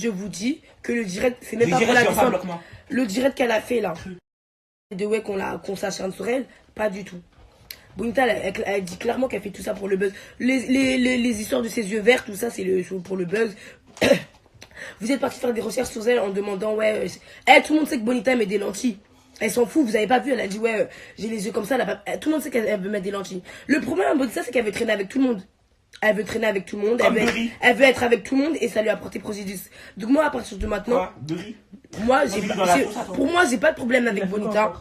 Je vous dis que le direct, c'est même pas pour la descendre. Le direct qu'elle a fait là, de ouais qu'on s'acharne sur elle, pas du tout. Bonita, elle dit clairement qu'elle fait tout ça pour le buzz. Les histoires de ses yeux verts, tout ça, c'est pour le buzz. Vous êtes parti faire des recherches sur elle en demandant, ouais, tout le monde sait que Bonita met des lentilles. Elle s'en fout, vous avez pas vu, elle a dit, ouais, j'ai les yeux comme ça, tout le monde sait qu'elle veut mettre des lentilles. Le problème à Bonita, c'est qu'elle veut traîner avec tout le monde. Elle veut traîner avec tout le monde, elle veut être avec tout le monde et ça lui a apporté préjudice. Donc moi, à partir de maintenant, quoi, de riz moi, pour moi, j'ai pas de problème avec Bonita.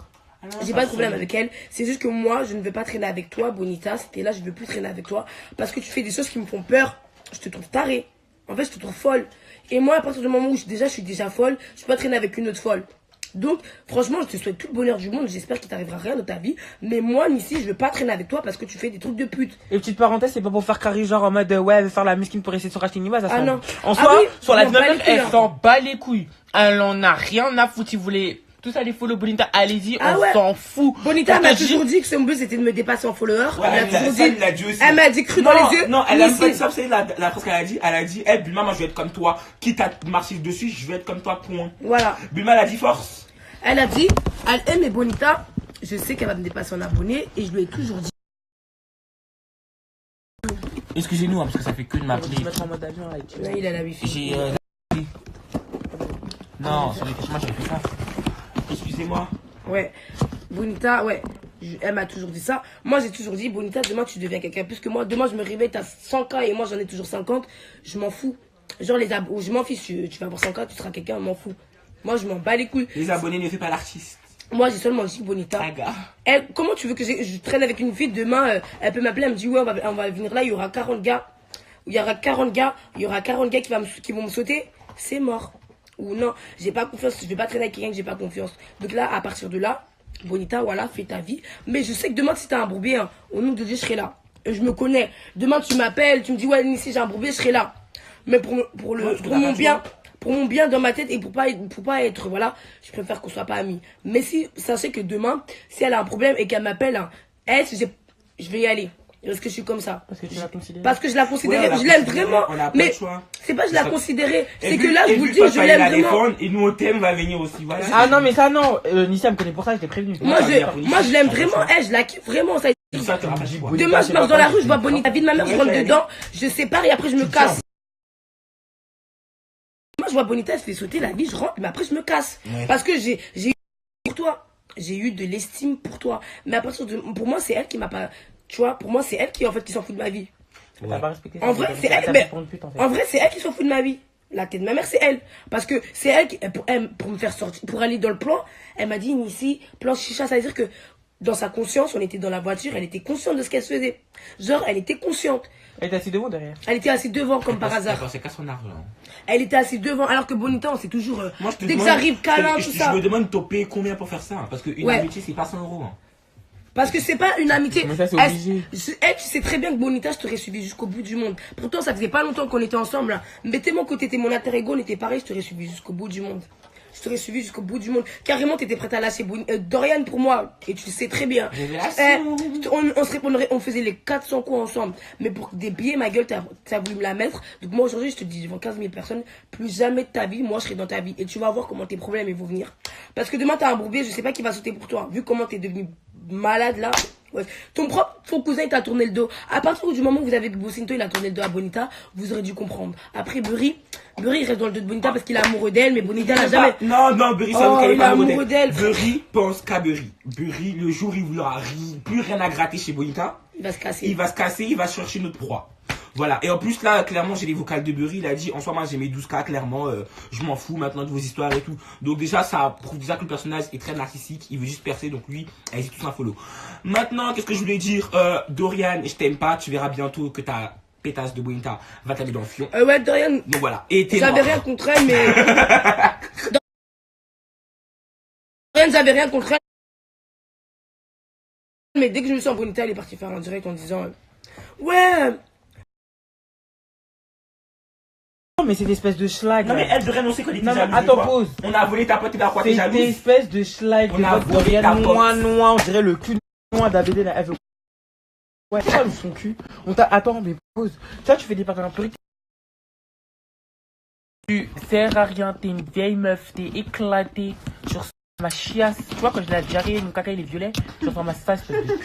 J'ai pas de problème avec elle. C'est juste que moi, je ne veux pas traîner avec toi, Bonita. C'était là, je veux plus traîner avec toi. Parce que tu fais des choses qui me font peur. Je te trouve tarée. En fait, je te trouve folle. Et moi, à partir du moment où je suis déjà folle, je peux pas traîner avec une autre folle. Donc, franchement, je te souhaite tout le bonheur du monde. J'espère qu'il t'arrivera rien dans ta vie. Mais moi, ici, je veux pas traîner avec toi parce que tu fais des trucs de pute. Et petite parenthèse, c'est pas pour faire carré genre en mode ouais, elle veut faire la mesquine pour essayer de se racheter une image. Ah non. En soi, oui, sur la meuf, elle s'en bat les couilles. Elle en a rien à foutre. Si vous voulez tous aller follow Bonita, allez-y, on s'en fout. Bonita m'a toujours dit que son but c'était de me dépasser en follower. Ouais, elle a dit aussi. Elle m'a dit cru dans les yeux. Non, elle a pas dit ça, c'est la phrase qu'elle a dit, hey, Bulma, moi je vais être comme toi. Quitte à te marcher dessus, je vais être comme toi, point. Voilà. Bulma, elle a dit force. Elle a dit, elle aime Bonita, je sais qu'elle va me dépasser en abonné et je lui ai toujours dit. Excusez-nous, parce que ça fait que de m'appeler. Ouais, il a la wifi. Non, sur les questions, moi j'avais fait ça. Excusez-moi. Ouais, Bonita, ouais, elle m'a toujours dit ça. Moi j'ai toujours dit, Bonita, demain tu deviens quelqu'un. Puisque moi, demain je me réveille, t'as 100K et moi j'en ai toujours 50. Je m'en fous. Genre je m'en fiche, tu vas avoir 100K, tu seras quelqu'un, je m'en fous. Moi, je m'en bats les couilles. Les abonnés ne font pas l'artiste. Moi, j'ai seulement dit Bonita. Comment tu veux que je traîne avec une fille demain, elle peut m'appeler, elle me dit, ouais, on va venir là, il y aura 40 gars. Il y aura 40 gars qui vont me sauter. C'est mort. Ou non, j'ai pas confiance, je vais pas traîner avec quelqu'un que j'ai pas confiance. Donc là, à partir de là, Bonita, voilà, fais ta vie. Mais je sais que demain, si t'as un bourbier, hein, au nom de Dieu, je serai là. Je me connais. Demain, tu m'appelles, tu me dis, ouais, ici, j'ai un bourbier, je serai là. Mais pour mon bien. Pour mon bien dans ma tête et pour pas être, voilà, je préfère qu'on soit pas amis. Mais si, sachez que demain, si elle a un problème et qu'elle m'appelle, hein, je vais y aller. Parce que je suis comme ça. Parce que tu la considères. Parce que je la considère, je l'aime vraiment. Mais c'est pas je la considérais, c'est que là, je vous le dis, je l'aime vraiment. Et nous, au thème, va venir aussi, voilà. Ah non, mais ça, non. Nissa me connaît pour ça, je t'ai prévenu. Moi, je l'aime vraiment, je la kiffe vraiment. Ça. Demain, je marche dans la rue, je vois Bonita, la vie de ma mère, je rentre dedans, je sépare et après, je me casse. Moi, je vois Bonita, elle se fait sauter la vie, je rentre, mais après, je me casse. Ouais. Parce que j'ai eu pour toi. J'ai eu de l'estime pour toi. Mais à partir de. Pour moi, c'est elle qui m'a pas. Tu vois, pour moi, c'est elle qui, en fait, qui s'en fout de ma vie. Ouais. En vrai, c'est elle. Mais, en vrai, c'est elle qui s'en fout de ma vie. La tête de ma mère, c'est elle. Parce que c'est elle qui. Pour me faire sortir. Pour aller dans le plan, elle m'a dit, ici, plan chicha, ça veut dire que. Dans sa conscience, on était dans la voiture, elle était consciente de ce qu'elle faisait. Genre, elle était consciente. Elle était assise devant derrière. Elle était assise devant, comme par hasard. C'est qu'à son argent. Elle était assise devant, alors que Bonita, on sait toujours. Dès que ça arrive, câlin, tout ça. Je me demande, t'as payé combien pour faire ça? Parce qu'une amitié, c'est pas 100 €. Parce que c'est pas une amitié. Mais ça, c'est obligé. Elle, tu sais très bien que Bonita, je t'aurais suivi jusqu'au bout du monde. Pourtant, ça faisait pas longtemps qu'on était ensemble. Là. Mais tellement que t'étais mon alter ego, on était pareil, je t'aurais suivi jusqu'au bout du monde. Je t'aurais suivi jusqu'au bout du monde. Carrément, t'étais prête à lâcher Dorian pour moi. Et tu le sais très bien. On faisait les 400 coups ensemble. Mais pour des billets, ma gueule, t'as voulu me la mettre. Donc moi, aujourd'hui, je te dis devant 15 000 personnes, plus jamais de ta vie, moi, je serai dans ta vie. Et tu vas voir comment tes problèmes ils vont venir. Parce que demain, t'as un bourbier, je sais pas qui va sauter pour toi. Vu comment t'es devenu malade là. Ouais. Ton cousin il t'a tourné le dos. À partir du moment où vous avez Bocinto, il a tourné le dos à Bonita, vous aurez dû comprendre. Après Burry, il reste dans le dos de Bonita parce qu'il est amoureux d'elle, mais Bonita n'a jamais. Non, Burry, ça il est amoureux d'elle. Burry pense qu'à Burry. Burry, le jour où il n'aura plus rien à gratter chez Bonita, il va se casser. Il va chercher notre proie. Voilà, et en plus là, clairement, j'ai les vocales de Burry, il a dit, en soi, moi j'ai mes 12K, clairement, je m'en fous maintenant de vos histoires et tout. Donc déjà, ça prouve déjà que le personnage est très narcissique, il veut juste percer, donc lui, allez-y tous un follow. Maintenant, qu'est-ce que je voulais dire, Dorian, je t'aime pas, tu verras bientôt que ta pétasse de Bonita va t'aller dans le fion. Ouais, Dorian. Donc voilà, et t'es j'avais rien contre elle, mais... Dorian, j'avais rien contre elle. Mais dès que je me suis en Bonita, elle est partie faire un direct en disant, ouais... Mais c'est une espèce de schlag. Non, mais elle devrait annoncer qu'on était jaloux. Attends, pause. On a volé ta pote et la quoi, t'es jalouse. C'est une espèce de schlag. On a volé ta pote. Noir, on dirait le cul noir d'ABD. Elle veut. Ouais, elle ouvre son cul. Attends, mais pause. Tu vois, tu fais des partenaires publics. Tu sers à rien, t'es une vieille meuf, t'es éclatée. Tu ressembles à ma chiasse. Tu vois, quand j'ai la diarrhée, mon caca il est violet, tu ressembles à ça, espèce de pute.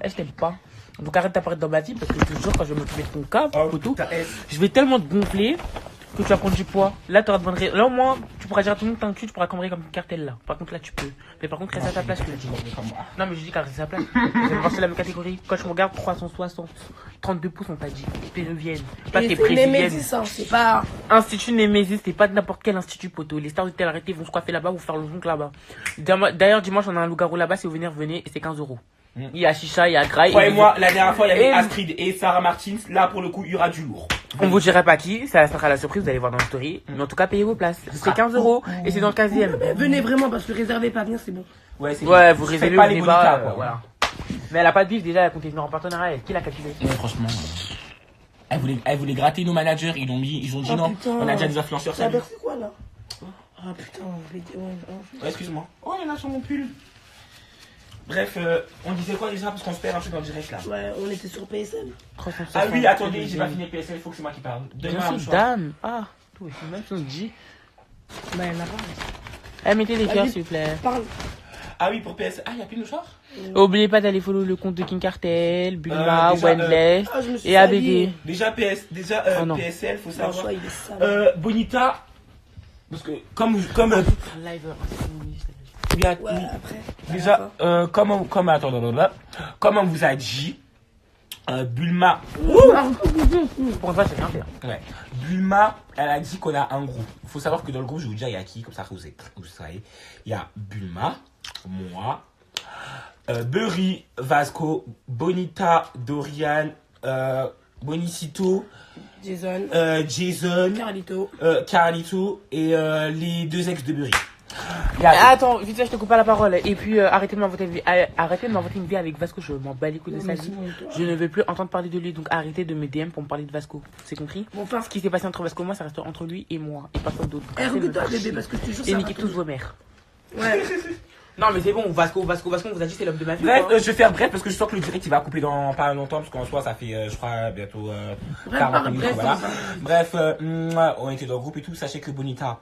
Là, je t'aime pas. Donc arrête d'apparaître dans ma vie parce que je te jure, quand je vais m'occuper de ton cas, photo, je vais tellement te gonfler que tu vas prendre du poids. Là, tu auras de bonnes raisons. Là, au moins, tu pourras dire à tout le monde, t'as un cul, tu pourras cambrer comme une cartelle là. Par contre, là, tu peux. Mais par contre, reste à ta place, je te le dis. Non, mais je dis qu'à rester à sa place. Vous allez voir, c'est la même catégorie. Quand je me regarde, 360, 32 pouces, on t'a dit. Péruvienne. Pas tes brésiliennes. Némésis, hein, c'est pas. Institut Némésis, c'est pas n'importe quel institut, poteau. Les stars de télé arrêtées vont se coiffer là-bas ou faire le zonk là-bas. D'ailleurs, dimanche, on a un loup-garou là-bas. Si vous venez, venez. Et c'est 15 €. Il y a Chicha, il y a Graille. Ouais, moi, la dernière fois, il y avait Astrid et Sarah Martins. Là, pour le coup, il y aura du lourd. On vous dirait pas qui, ça sera la surprise, vous allez voir dans la story. Mais en tout cas, payez vos places. C'est 15 € et c'est dans le 15e. Venez vraiment parce que réservez pas venir, c'est bon. Ouais, c'est Ouais, vous réservez pas les les bas, bonitas, quoi. voilà. Mais elle a pas de bif déjà, elle comptait venir en partenariat. Qui l'a calculé? Ouais, franchement. Elle voulait gratter nos managers. Ils ont dit non. Putain. On a déjà des influenceurs. Ça Ça a c'est quoi là? Ah putain, Ouais, excuse-moi. Oh, il y en a sur mon pull. Bref, on disait quoi déjà parce qu'on se perd un peu dans le direct là. Ouais, on était sur PSL. Ah oui, attendez, j'ai pas fini le PSL, il faut que c'est moi qui parle. Demain, dame. Ah, tout, c'est même si on dit. Bah, elle a pas. Eh, mettez des cœurs, s'il vous plaît. Parle. Ah oui, pour PSL. Ah, il y a plus de mouchoirs. Oubliez pas d'aller follow le compte de King Cartel, Bulma, déjà, Wendless et ABD. Déjà, Oh non. PSL, faut Non, savoir. il est sale. Bonita, parce que comme Live, Ouais, après. déjà, comme on vous a dit, Bulma, Pour une fois, c'est rien faire. ouais, Bulma, elle a dit qu'on a un groupe. Il faut savoir que dans le groupe, je vais vous dire, il y a qui, comme ça vous savez. Il y a Bulma, moi, Burry, Vasco, Bonita, Dorian, Bonicito, Jason, Carlito et les deux ex de Burry. Attends, vite fait, je te coupe pas la parole. Et puis, arrêtez de m'inventer une vie avec Vasco. Je m'en bats les couilles de sa vie. Je ne veux plus entendre parler de lui. Donc, arrêtez de me DM pour me parler de Vasco. C'est compris? Bon, enfin. Ce qui s'est passé entre Vasco et moi, ça reste entre lui et moi. Et personne d'autre. Écoute-toi, bébé, parce que je te jure, Et ça niquez va tous vos mères. Ouais. Non, mais c'est bon, Vasco, on vous a dit c'est l'homme de ma vie. Bref, quoi. je vais faire bref parce que je sens que le direct il va couper dans pas longtemps parce qu'en soi ça fait je crois bientôt 40 minutes. Voilà. Bref, on était dans le groupe et tout. Sachez que Bonita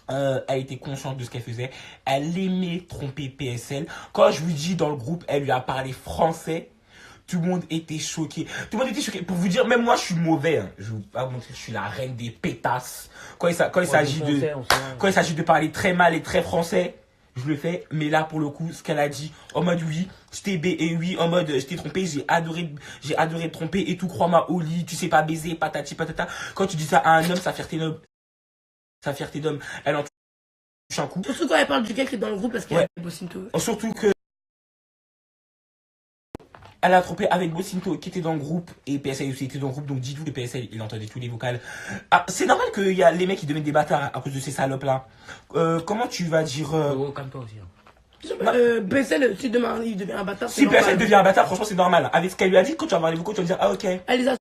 a été consciente de ce qu'elle faisait. Elle aimait tromper PSL. Quand je lui dis dans le groupe, elle lui a parlé français. Tout le monde était choqué. Tout le monde était choqué. Pour vous dire, même moi, je suis mauvais. Hein. Je vais vous pas montrer que je suis la reine des pétasses. Quand il s'agit de parler très mal et très français, je le fais. Mais là, pour le coup, ce qu'elle a dit, en mode oui, je t'ai et oui, en mode je t'ai trompé, j'ai adoré te tromper et tout. Crois-moi au lit, tu sais pas baiser, patati patata. Quand tu dis ça à un homme, sa fierté d'homme, elle en touche un coup. Surtout quand elle parle du gars qui est dans le groupe parce qu'il y a Bocinto. Surtout que elle a trompé avec Bocinto qui était dans le groupe et PSL aussi était dans le groupe, donc dites-vous que PSL il entendait tous les vocales. Ah, c'est normal qu'il y a les mecs qui deviennent des bâtards à cause de ces salopes là. Comment tu vas dire Comme toi aussi. Hein. PSL, si demain il devient un bâtard. Si PSL devient un bâtard, franchement c'est normal. Avec ce qu'elle lui a dit, quand tu vas voir les vocaux, tu vas dire ah ok. Elle les a